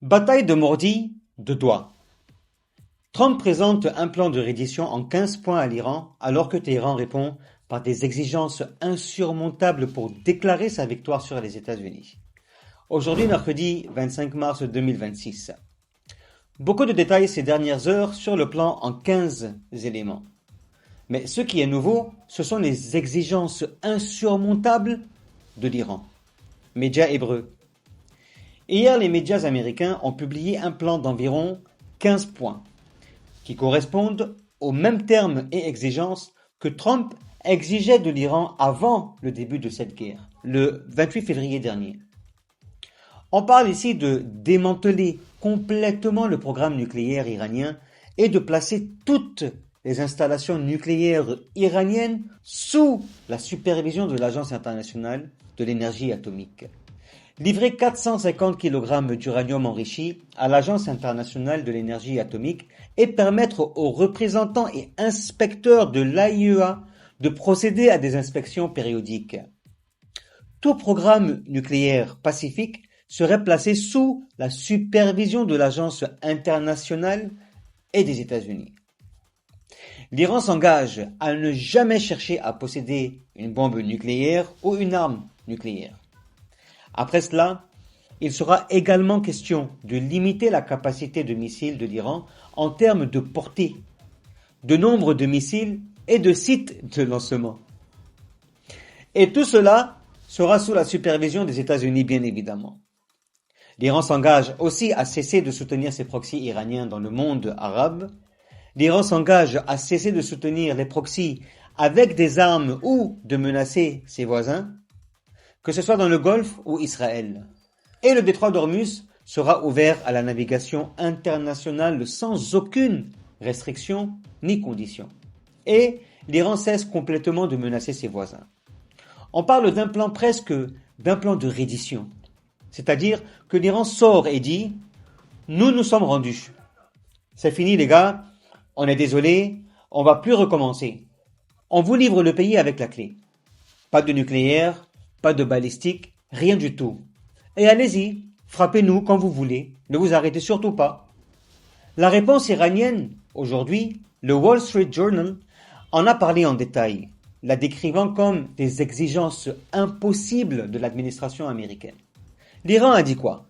Bataille de mordis, de doigts. Trump présente un plan de reddition en 15 points à l'Iran, alors que Téhéran répond par des exigences insurmontables pour déclarer sa victoire sur les États-Unis. Aujourd'hui, mercredi 25 mars 2026. Beaucoup de détails ces dernières heures sur le plan en 15 éléments. Mais ce qui est nouveau, ce sont les exigences insurmontables de l'Iran. Médias hébreux. Hier, les médias américains ont publié un plan d'environ 15 points, qui correspondent aux mêmes termes et exigences que Trump exigeait de l'Iran avant le début de cette guerre, le 28 février dernier. On parle ici de démanteler complètement le programme nucléaire iranien et de placer toutes les installations nucléaires iraniennes sous la supervision de l'Agence internationale de l'énergie atomique. Livrer 450 kg d'uranium enrichi à l'Agence internationale de l'énergie atomique et permettre aux représentants et inspecteurs de l'AIEA de procéder à des inspections périodiques. Tout programme nucléaire pacifique serait placé sous la supervision de l'Agence internationale et des États-Unis. L'Iran s'engage à ne jamais chercher à posséder une bombe nucléaire ou une arme nucléaire. Après cela, il sera également question de limiter la capacité de missiles de l'Iran en termes de portée, de nombre de missiles et de sites de lancement. Et tout cela sera sous la supervision des États-Unis, bien évidemment. L'Iran s'engage aussi à cesser de soutenir ses proxys iraniens dans le monde arabe. L'Iran s'engage à cesser de soutenir les proxys avec des armes ou de menacer ses voisins, que ce soit dans le Golfe ou Israël. Et le détroit d'Ormuz sera ouvert à la navigation internationale sans aucune restriction ni condition. Et l'Iran cesse complètement de menacer ses voisins. On parle d'un plan d'un plan de reddition. C'est-à-dire que l'Iran sort et dit « Nous nous sommes rendus. C'est fini les gars, on est désolé, on va plus recommencer. On vous livre le pays avec la clé. Pas de nucléaire, pas de balistique, rien du tout. Et allez-y, frappez-nous quand vous voulez, ne vous arrêtez surtout pas. » La réponse iranienne, aujourd'hui, le Wall Street Journal en a parlé en détail, la décrivant comme des exigences impossibles de l'administration américaine. L'Iran a dit quoi?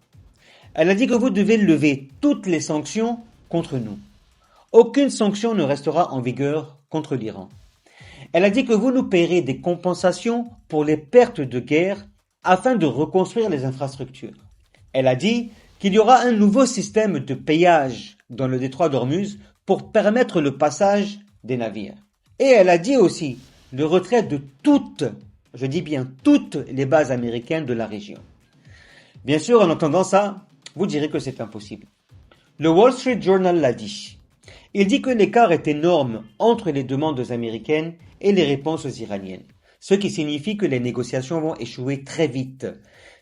Elle a dit que vous devez lever toutes les sanctions contre nous. Aucune sanction ne restera en vigueur contre l'Iran. Elle a dit que vous nous paierez des compensations pour les pertes de guerre afin de reconstruire les infrastructures. Elle a dit qu'il y aura un nouveau système de payage dans le détroit d'Ormuz pour permettre le passage des navires. Et elle a dit aussi le retrait de toutes, je dis bien toutes les bases américaines de la région. Bien sûr, en entendant ça, vous direz que c'est impossible. Le Wall Street Journal l'a dit. Il dit que l'écart est énorme entre les demandes américaines et les réponses iraniennes, ce qui signifie que les négociations vont échouer très vite,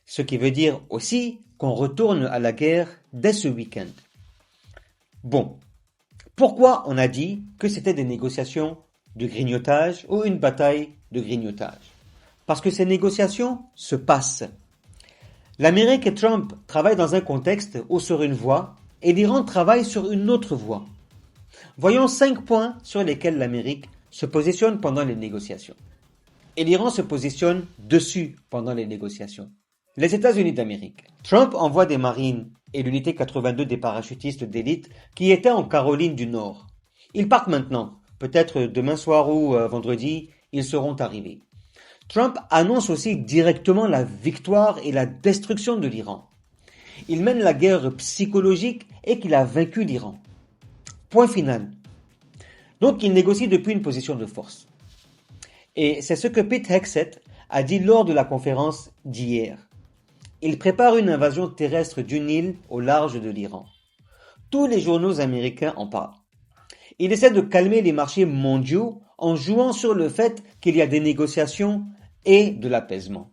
ce qui veut dire aussi qu'on retourne à la guerre dès ce week-end. Bon, pourquoi on a dit que c'était des négociations de grignotage ou une bataille de grignotage? Parce que ces négociations se passent. L'Amérique et Trump travaillent dans un contexte ou sur une voie et l'Iran travaille sur une autre voie. Voyons 5 points sur lesquels l'Amérique se positionne pendant les négociations. Et l'Iran se positionne dessus pendant les négociations. Les États-Unis d'Amérique. Trump envoie des marines et l'unité 82 des parachutistes d'élite qui étaient en Caroline du Nord. Ils partent maintenant. Peut-être demain soir ou vendredi, ils seront arrivés. Trump annonce aussi directement la victoire et la destruction de l'Iran. Il mène la guerre psychologique et qu'il a vaincu l'Iran. Point final. Donc il négocie depuis une position de force. Et c'est ce que Pete Hegseth a dit lors de la conférence d'hier. Il prépare une invasion terrestre d'une île au large de l'Iran. Tous les journaux américains en parlent. Il essaie de calmer les marchés mondiaux en jouant sur le fait qu'il y a des négociations et de l'apaisement.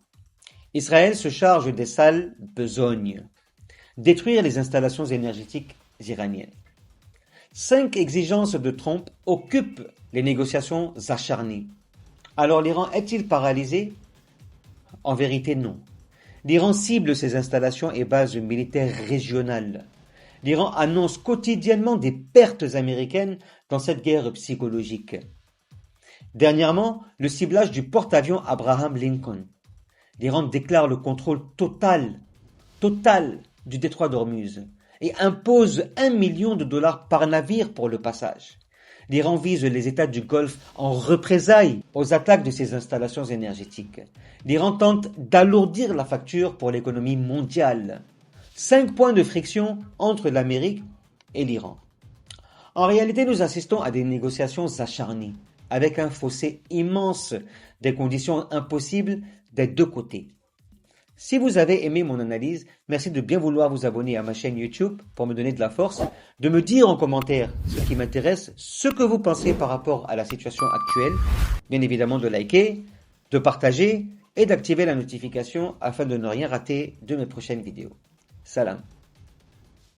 Israël se charge des sales besognes, détruire les installations énergétiques iraniennes. 5 exigences de Trump occupent les négociations acharnées. Alors l'Iran est-il paralysé? En vérité, non. L'Iran cible ses installations et bases militaires régionales. L'Iran annonce quotidiennement des pertes américaines dans cette guerre psychologique. Dernièrement, le ciblage du porte-avions Abraham Lincoln. L'Iran déclare le contrôle total du détroit d'Ormuz et impose $1 million par navire pour le passage. L'Iran vise les États du Golfe en représailles aux attaques de ses installations énergétiques. L'Iran tente d'alourdir la facture pour l'économie mondiale. 5 points de friction entre l'Amérique et l'Iran. En réalité, nous assistons à des négociations acharnées, avec un fossé immense, des conditions impossibles des deux côtés. Si vous avez aimé mon analyse, merci de bien vouloir vous abonner à ma chaîne YouTube pour me donner de la force, de me dire en commentaire ce qui m'intéresse, ce que vous pensez par rapport à la situation actuelle, bien évidemment de liker, de partager et d'activer la notification afin de ne rien rater de mes prochaines vidéos. Salam.